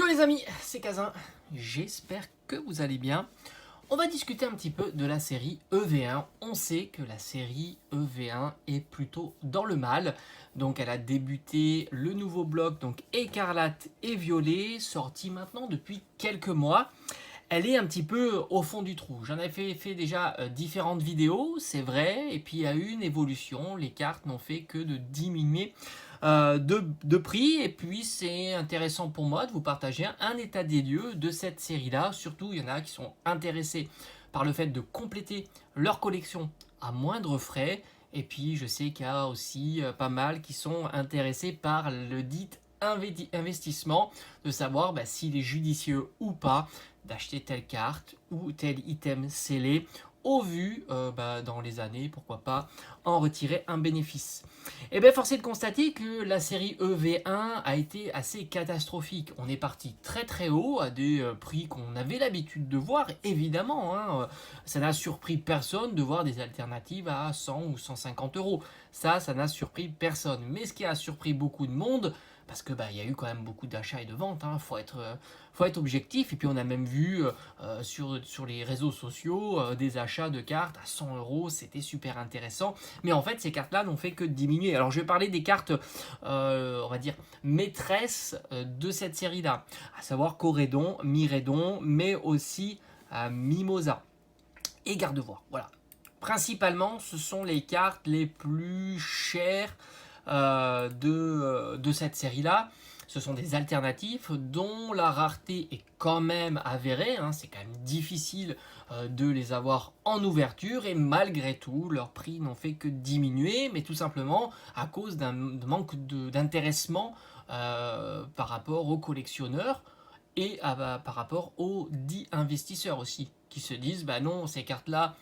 Hello les amis, c'est Kazin, j'espère que vous allez bien. On va discuter un petit peu de la série EV1. On sait que la série EV1 est plutôt dans le mal. Donc elle a débuté le nouveau bloc, donc Écarlate et Violet, sorti maintenant depuis quelques mois. Elle est un petit peu au fond du trou. J'en avais fait déjà différentes vidéos, c'est vrai, et puis il y a eu une évolution. Les cartes n'ont fait que de diminuer de prix, et puis c'est intéressant pour moi de vous partager un état des lieux de cette série-là. Surtout, il y en a qui sont intéressés par le fait de compléter leur collection à moindre frais. Et puis, je sais qu'il y a aussi pas mal qui sont intéressés par le dit investissement, de savoir s'il est judicieux ou pas d'acheter telle carte ou tel item scellé au vu dans les années, pourquoi pas en retirer un bénéfice. Et bien force est de constater que la série EV1 a été assez catastrophique. On est parti très très haut à des prix qu'on avait l'habitude de voir, évidemment. Ça n'a surpris personne de voir des alternatives à 100 ou 150 euros. Ça n'a surpris personne. Mais ce qui a surpris beaucoup de monde, parce que il y a eu quand même beaucoup d'achats et de ventes, faut être objectif. Et puis on a même vu sur les réseaux sociaux des achats de cartes à 100 euros, c'était super intéressant. Mais en fait, ces cartes-là n'ont fait que diminuer. Alors je vais parler des cartes, on va dire, maîtresses de cette série-là, à savoir Corédon, Mirédon, mais aussi Mimosa et Gardevoir. Voilà. Principalement, ce sont les cartes les plus chères de cette série-là. Ce sont des alternatives dont la rareté est quand même avérée. C'est quand même difficile de les avoir en ouverture, et malgré tout, leurs prix n'ont fait que diminuer, mais tout simplement à cause d'un manque d'intéressement par rapport aux collectionneurs et par rapport aux dits investisseurs aussi, qui se disent non, ces cartes-là,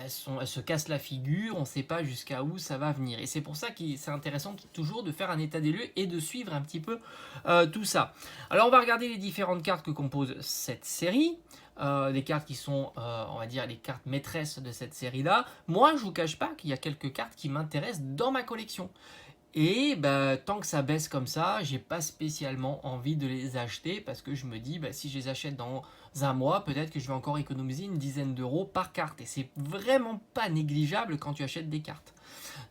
elles se cassent la figure, on ne sait pas jusqu'à où ça va venir. Et c'est pour ça que c'est intéressant toujours de faire un état des lieux et de suivre un petit peu tout ça. Alors on va regarder les différentes cartes que compose cette série. Les cartes qui sont, on va dire, les cartes maîtresses de cette série-là. Moi, je ne vous cache pas qu'il y a quelques cartes qui m'intéressent dans ma collection. Et tant que ça baisse comme ça, j'ai pas spécialement envie de les acheter, parce que je me dis si je les achète dans un mois, peut-être que je vais encore économiser une dizaine d'euros par carte. Et c'est vraiment pas négligeable quand tu achètes des cartes.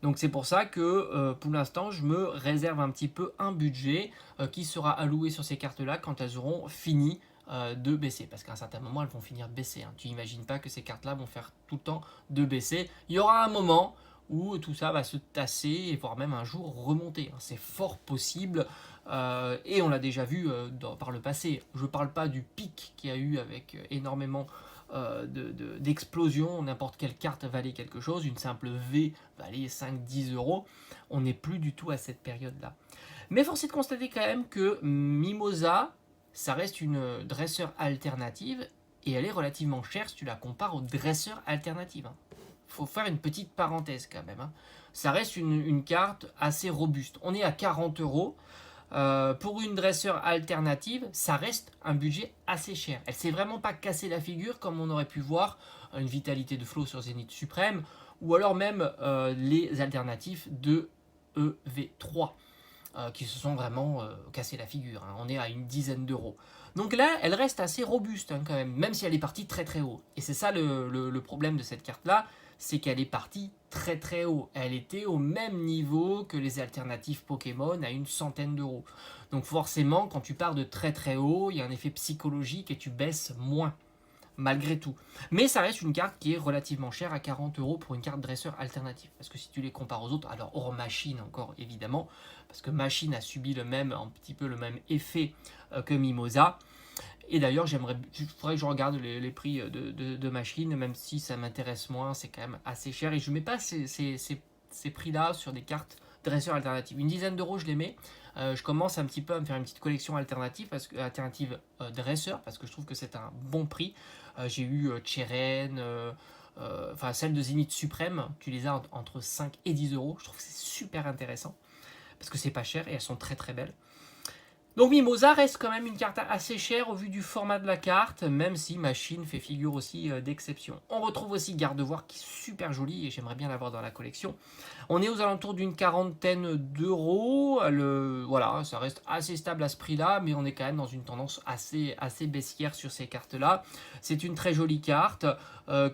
Donc c'est pour ça que pour l'instant, je me réserve un petit peu un budget qui sera alloué sur ces cartes-là quand elles auront fini de baisser, parce qu'à un certain moment elles vont finir de baisser. Tu n'imagines pas que ces cartes-là vont faire tout le temps de baisser. Il y aura un moment où tout ça va se tasser et voire même un jour remonter. C'est fort possible et on l'a déjà vu par le passé. Je ne parle pas du pic qu'il y a eu avec énormément d'explosions. N'importe quelle carte valait quelque chose, une simple V valait 5-10 euros. On n'est plus du tout à cette période-là. Mais force est de constater quand même que Mimosa, ça reste une dresseur alternative, et elle est relativement chère si tu la compares aux dresseurs alternatives. Faut faire une petite parenthèse quand même. Ça reste une carte assez robuste. On est à 40 euros. Pour une dresseur alternative, ça reste un budget assez cher. Elle s'est vraiment pas cassée la figure comme on aurait pu voir une vitalité de flow sur Zénith Suprême, ou alors même les alternatives de EV3 qui se sont vraiment cassé la figure. On est à une dizaine d'euros. Donc là, elle reste assez robuste quand même si elle est partie très très haut. Et c'est ça le problème de cette carte-là, c'est qu'elle est partie très très haut. Elle était au même niveau que les alternatives Pokémon à une centaine d'euros. Donc forcément, quand tu pars de très très haut, il y a un effet psychologique et tu baisses moins, malgré tout. Mais ça reste une carte qui est relativement chère à 40 euros pour une carte dresseur alternative. Parce que si tu les compares aux autres, alors hors Machine encore évidemment, parce que Machine a subi un petit peu le même effet que Mimosa. Et d'ailleurs, il faudrait que je regarde les prix de Machine, même si ça m'intéresse moins, c'est quand même assez cher. Et je ne mets pas ces prix-là sur des cartes dresseurs alternatives. Une dizaine d'euros, je les mets. Je commence un petit peu à me faire une petite collection alternative dresseur, parce que je trouve que c'est un bon prix. J'ai eu Cheren, celle de Zénith Suprême, tu les as entre 5 et 10 euros. Je trouve que c'est super intéressant, parce que c'est pas cher et elles sont très très belles. Donc Mimosa reste quand même une carte assez chère au vu du format de la carte, même si Machine fait figure aussi d'exception. On retrouve aussi Gardevoir qui est super joli et j'aimerais bien l'avoir dans la collection. On est aux alentours d'une quarantaine d'euros. Voilà, ça reste assez stable à ce prix-là, mais on est quand même dans une tendance assez baissière sur ces cartes-là. C'est une très jolie carte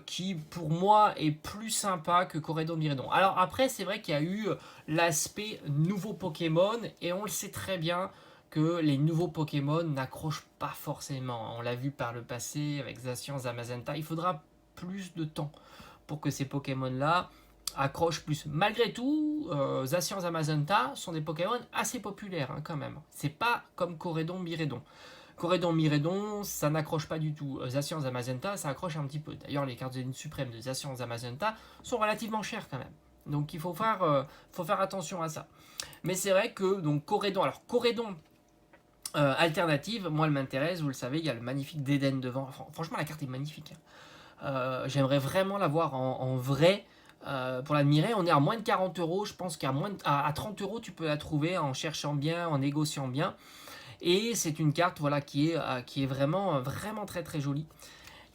qui, pour moi, est plus sympa que Corédon Miredon. Alors après, c'est vrai qu'il y a eu l'aspect nouveau Pokémon et on le sait très bien que les nouveaux Pokémon n'accrochent pas forcément. On l'a vu par le passé avec Zacian, Zamazenta. Il faudra plus de temps pour que ces Pokémon-là accrochent plus. Malgré tout, Zacian, Zamazenta sont des Pokémon assez populaires hein, quand même. C'est pas comme Corédon, Miredon. Corédon, Miredon, ça n'accroche pas du tout. Zacian, Zamazenta, ça accroche un petit peu. D'ailleurs, les cartes de ligne suprême de Zacian, Zamazenta sont relativement chères quand même. Donc il faut faire attention à ça. Mais c'est vrai que donc Corédon, alors Corédon alternative, moi elle m'intéresse, vous le savez, il y a le magnifique Dédenne devant. Franchement, la carte est magnifique. J'aimerais vraiment la voir en vrai pour l'admirer. On est à moins de 40 euros, je pense à 30 euros tu peux la trouver en cherchant bien, en négociant bien. Et c'est une carte voilà, qui est vraiment très très jolie.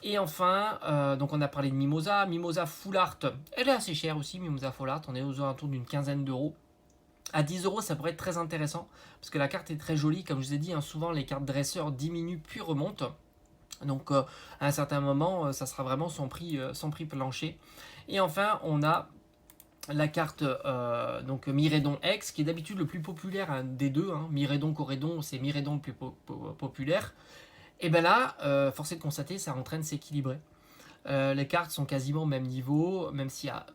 Et enfin, donc on a parlé de Mimosa. Mimosa Full Art, elle est assez chère aussi, Mimosa Full Art. On est aux alentours d'une quinzaine d'euros. À 10 euros, ça pourrait être très intéressant parce que la carte est très jolie. Comme je vous ai dit, hein, souvent les cartes dresseurs diminuent puis remontent. Donc à un certain moment, ça sera vraiment son prix plancher. Et enfin, on a la carte donc Miredon X, qui est d'habitude le plus populaire hein, des deux. Hein. Miredon, Corédon, c'est Miredon le plus populaire. Et bien là, force est de constater, ça est en train de s'équilibrer. Les cartes sont quasiment au même niveau, même s'il y a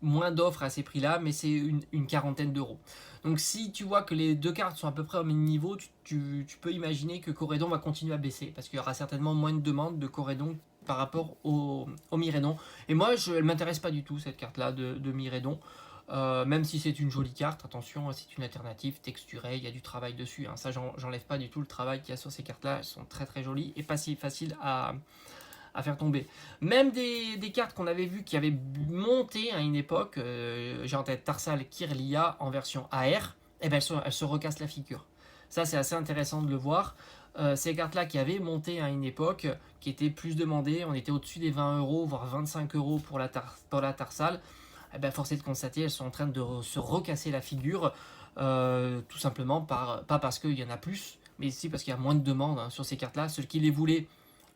moins d'offres à ces prix-là, mais c'est une quarantaine d'euros. Donc si tu vois que les deux cartes sont à peu près au même niveau, tu peux imaginer que Corédon va continuer à baisser, parce qu'il y aura certainement moins de demandes de Corédon par rapport au Miredon. Et moi, elle ne m'intéresse pas du tout, cette carte-là de Miredon. Même si c'est une jolie carte, attention, c'est une alternative texturée, il y a du travail dessus. Hein. Ça, j'enlève pas du tout le travail qu'il y a sur ces cartes-là. Elles sont très très jolies et pas si faciles à faire tomber. Même des cartes qu'on avait vues qui avaient monté à une époque, j'ai en tête Tarsal Kirlia en version AR, et ben elles se recassent la figure. Ça, c'est assez intéressant de le voir. Ces cartes-là qui avaient monté à une époque, qui étaient plus demandées, on était au-dessus des 20 euros, voire 25 euros pour la Tarsal. Eh ben, force est de constater, elles sont en train de se recasser la figure, tout simplement pas parce qu'il y en a plus, mais aussi parce qu'il y a moins de demandes hein, sur ces cartes-là. Ceux qui les voulaient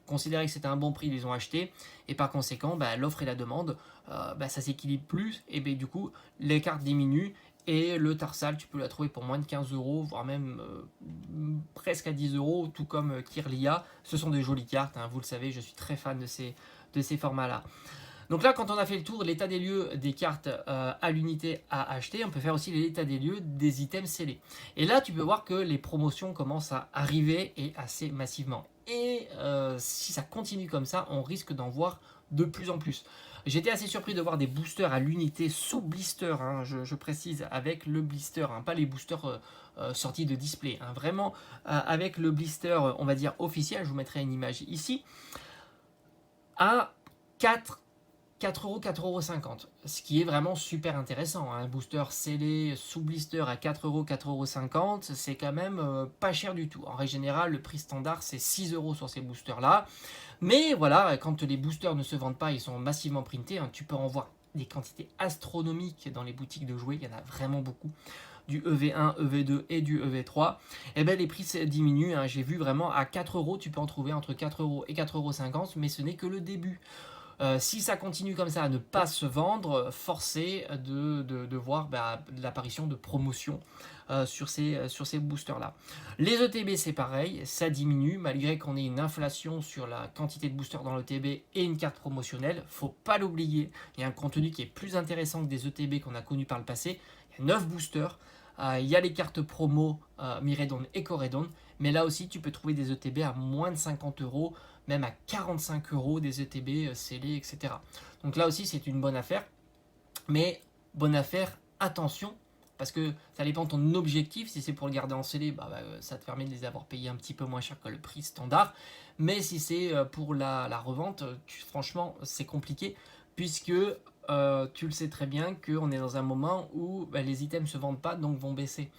considéraient que c'était un bon prix, ils les ont achetés, et par conséquent, l'offre et la demande, ça s'équilibre plus, et du coup, les cartes diminuent, et le Tarsal, tu peux la trouver pour moins de 15 euros, voire même presque à 10 euros, tout comme Kirlia. Ce sont des jolies cartes, hein, vous le savez, je suis très fan de ces formats-là. Donc là, quand on a fait le tour de l'état des lieux des cartes à l'unité à acheter, on peut faire aussi l'état des lieux des items scellés. Et là, tu peux voir que les promotions commencent à arriver et assez massivement. Et si ça continue comme ça, on risque d'en voir de plus en plus. J'étais assez surpris de voir des boosters à l'unité sous blister, hein, je précise, avec le blister, hein, pas les boosters sortis de display, hein, vraiment avec le blister, on va dire officiel, je vous mettrai une image ici, à 4,50€, ce qui est vraiment super intéressant. Un booster scellé sous blister à 4,50€, c'est quand même pas cher du tout. En règle générale, le prix standard, c'est 6€ sur ces boosters-là. Mais voilà, quand les boosters ne se vendent pas, ils sont massivement printés. Hein, tu peux en voir des quantités astronomiques dans les boutiques de jouets, il y en a vraiment beaucoup. Du EV1, EV2 et du EV3, et les prix diminuent. Hein. J'ai vu vraiment à 4€, tu peux en trouver entre 4€ et 4,50€, mais ce n'est que le début. Si ça continue comme ça à ne pas se vendre, forcé de voir l'apparition de promotions sur ces boosters-là. Les ETB, c'est pareil, ça diminue, malgré qu'on ait une inflation sur la quantité de boosters dans l'ETB et une carte promotionnelle. Faut pas l'oublier, il y a un contenu qui est plus intéressant que des ETB qu'on a connus par le passé. Il y a 9 boosters, il y a les cartes promo Miredon et Corédon, mais là aussi tu peux trouver des ETB à moins de 50€, même à 45€ des ETB scellés, etc. Donc là aussi c'est une bonne affaire, mais bonne affaire, attention, parce que ça dépend de ton objectif. Si c'est pour le garder en scellé, ça te permet de les avoir payés un petit peu moins cher que le prix standard, mais si c'est pour la revente, franchement c'est compliqué, puisque tu le sais très bien qu'on est dans un moment où les items ne se vendent pas, donc vont baisser.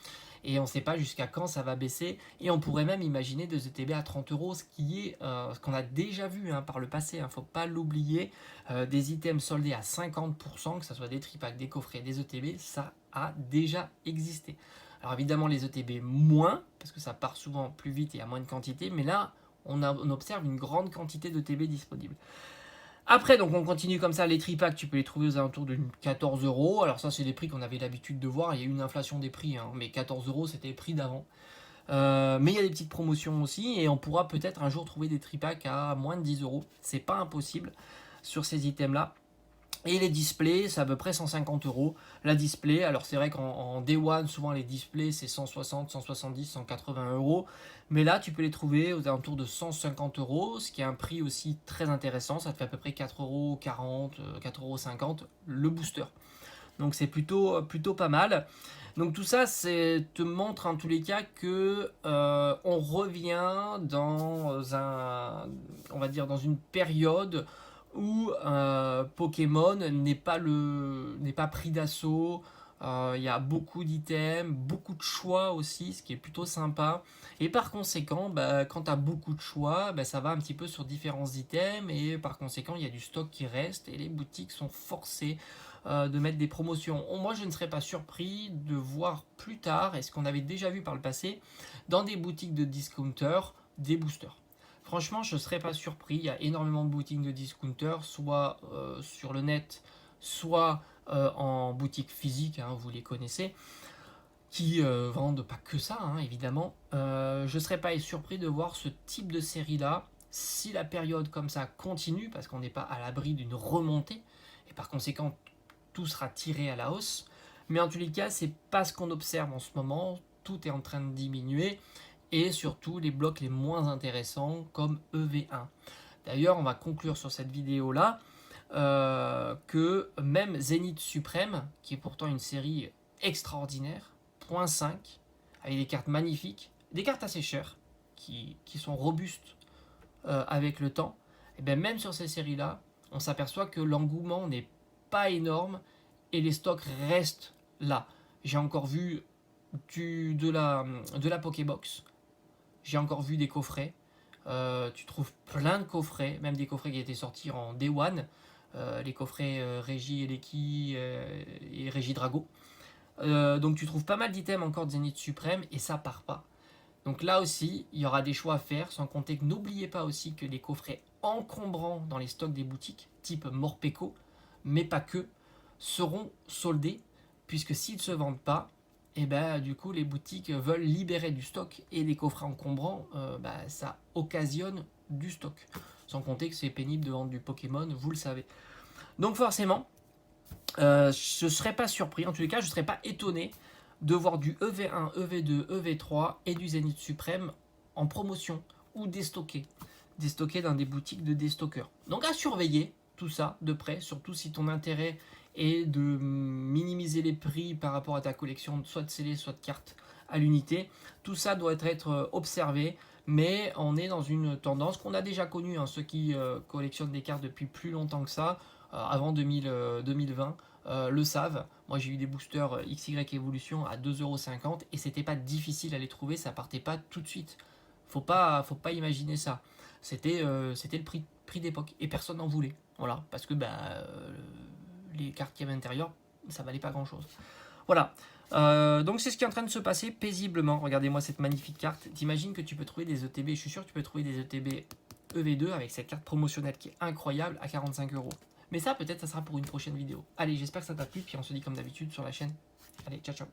et on ne sait pas jusqu'à quand ça va baisser, et on pourrait même imaginer des ETB à 30 euros, ce qui est ce qu'on a déjà vu par le passé, il ne faut pas l'oublier, des items soldés à 50%, que ce soit des tripacks, des coffrets, des ETB, ça a déjà existé. Alors évidemment les ETB moins, parce que ça part souvent plus vite et à moins de quantité, mais là on observe une grande quantité d'ETB disponibles. Après, donc on continue comme ça, les tripacks, tu peux les trouver aux alentours de 14 euros. Alors ça, c'est des prix qu'on avait l'habitude de voir, il y a eu une inflation des prix, mais 14 euros, c'était les prix d'avant. Mais il y a des petites promotions aussi, et on pourra peut-être un jour trouver des tripacks à moins de 10 euros. C'est pas impossible sur ces items-là. Et les displays, c'est à peu près 150 euros. La display, alors c'est vrai qu'en Day One, souvent les displays, c'est 160, 170, 180 euros. Mais là, tu peux les trouver aux alentours de 150 euros, ce qui est un prix aussi très intéressant. Ça te fait à peu près 4,40 euros, 4,50 euros le booster. Donc c'est plutôt pas mal. Donc tout ça, te montre en tous les cas que on revient dans on va dire dans une période où Pokémon n'est pas pris d'assaut. Il y a beaucoup d'items, beaucoup de choix aussi, ce qui est plutôt sympa. Et par conséquent, quand tu as beaucoup de choix, ça va un petit peu sur différents items. Et par conséquent, il y a du stock qui reste et les boutiques sont forcées de mettre des promotions. Moi, je ne serais pas surpris de voir plus tard, et ce qu'on avait déjà vu par le passé, dans des boutiques de discounters, des boosters. Franchement, je ne serais pas surpris. Il y a énormément de boutiques de discounters, soit sur le net, soit en boutique physique, vous les connaissez, qui vendent pas que ça, évidemment. Je ne serais pas surpris de voir ce type de série-là, si la période comme ça continue, parce qu'on n'est pas à l'abri d'une remontée, et par conséquent, tout sera tiré à la hausse. Mais en tous les cas, c'est pas ce qu'on observe en ce moment. Tout est en train de diminuer. Et surtout les blocs les moins intéressants comme EV1. D'ailleurs, on va conclure sur cette vidéo-là que même Zénith Suprême, qui est pourtant une série extraordinaire, .5, avec des cartes magnifiques, des cartes assez chères, qui sont robustes avec le temps, et bien même sur ces séries-là, on s'aperçoit que l'engouement n'est pas énorme et les stocks restent là. J'ai encore vu de la Pokébox. J'ai encore vu des coffrets. Tu trouves plein de coffrets, même des coffrets qui étaient sortis en Day One. Les coffrets Régie Eleki et Régie Drago. Donc tu trouves pas mal d'items encore de Zénith Suprême et ça part pas. Donc là aussi, il y aura des choix à faire, sans compter que n'oubliez pas aussi que les coffrets encombrants dans les stocks des boutiques, type Morpeko, mais pas que, seront soldés, puisque s'ils ne se vendent pas, et du coup les boutiques veulent libérer du stock et les coffrets encombrants, ça occasionne du stock. Sans compter que c'est pénible de vendre du Pokémon, vous le savez. Donc forcément, je ne serais pas surpris, en tous les cas je ne serais pas étonné de voir du EV1, EV2, EV3 et du Zénith Suprême en promotion ou déstocké dans des boutiques de déstockeurs. Donc à surveiller tout ça de près, surtout si ton intérêt est de minimiser les prix par rapport à ta collection, soit de scellés, soit de cartes à l'unité. Tout ça doit être observé, mais on est dans une tendance qu'on a déjà connue, ceux qui collectionnent des cartes depuis plus longtemps que ça, avant 2020, le savent. Moi j'ai eu des boosters XY Evolution à 2,50€ et c'était pas difficile à les trouver, ça partait pas tout de suite. Faut pas imaginer ça. C'était le prix d'époque et personne n'en voulait. Voilà, parce que les cartes qu'il y avait à l'intérieur, ça valait pas grand chose. Voilà. Donc c'est ce qui est en train de se passer paisiblement. Regardez-moi cette magnifique carte. T'imagines que tu peux trouver des ETB, je suis sûr que tu peux trouver des ETB EV2 avec cette carte promotionnelle qui est incroyable à 45€. Mais ça, peut-être, ça sera pour une prochaine vidéo. Allez, j'espère que ça t'a plu, puis on se dit comme d'habitude sur la chaîne. Allez, ciao, ciao.